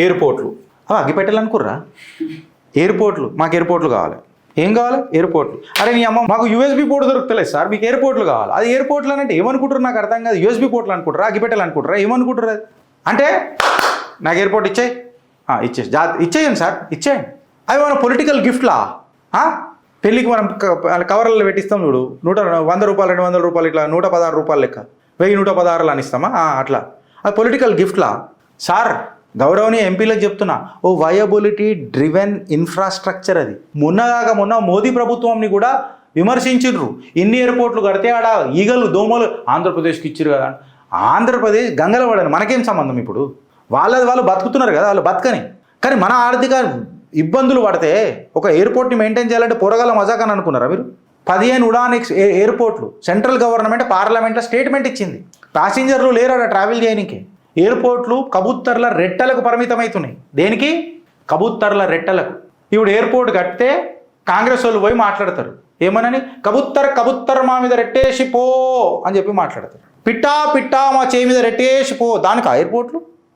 ఎయిర్పోర్ట్లు అగ్గిపెట్టాలనుకుర్రా? ఎయిర్పోర్ట్లు, మాకు ఎయిర్పోర్ట్లు కావాలి. ఏం కావాలి? ఎయిర్పోర్ట్లు. అరే నీ అమ్మ, మాకు యూఎస్బీ పోర్ట్ దొరుకుతలేదు సార్, మీకు ఎయిర్పోర్ట్లు కావాలి. అది ఎయిర్పోర్ట్లు అంటే ఏమనుకుంటారు నాకు అర్థం కాదు. యూఎస్బీ పోర్ట్లు అనుకుంటారా, అగ్గిపెట్టాలి అనుకుంటారా, ఏమనుకుంటారు అది? అంటే నాకు ఎయిర్పోర్ట్ ఇచ్చేయండి సార్, ఇచ్చేయండి. అవి మన పొలిటికల్ గిఫ్ట్లా? పెళ్ళికి మనం కవర్లలో పెట్టిస్తాం చూడు, 100 రూపాయలు 200 రూపాయలు ఇట్లా 116 రూపాయలు లెక్క, 1116 అని ఇస్తామా అట్లా. అది పొలిటికల్ గిఫ్ట్లా సార్? గౌరవనీయ ఎంపీలకు చెప్తున్నా, ఓ వయబిలిటీ డ్రివెన్ ఇన్ఫ్రాస్ట్రక్చర్ అది. మొన్న మోదీ ప్రభుత్వంని కూడా విమర్శించారు. ఇన్ని ఎయిర్పోర్ట్లు కడితే ఆడ ఈగలు దోమలు ఆంధ్రప్రదేశ్కి ఇచ్చారు కదా. ఆంధ్రప్రదేశ్ గంగల పడని మనకేం సంబంధం? ఇప్పుడు వాళ్ళు బతుకుతున్నారు కదా, వాళ్ళు బతకని. కానీ మన ఆర్థిక ఇబ్బందులు పడితే ఒక ఎయిర్పోర్ట్ని మెయింటైన్ చేయాలంటే పొరగాల మజాకని అనుకున్నారా మీరు? 15 ఉడాన్ ఎయిర్పోర్ట్లు సెంట్రల్ గవర్నమెంట్ పార్లమెంట్లో స్టేట్మెంట్ ఇచ్చింది. ప్యాసింజర్లు లేరా ట్రావెల్ చేయడానికి. ఎయిర్పోర్ట్లు కబుత్తర్ల రెట్టలకు పరిమితమవుతున్నాయి. దేనికి? కబుత్తర్ల రెట్టలకు. ఇప్పుడు ఎయిర్పోర్ట్ కడితే కాంగ్రెస్ వాళ్ళు పోయి మాట్లాడతారు ఏమనని, కబుత్తర్ మా మీద రెట్టేసి పో అని చెప్పి మాట్లాడతారు. పిట్టా మా చేయి మీద రెట్టేసి పో. దానికా ఎయిర్పోర్ట్లు?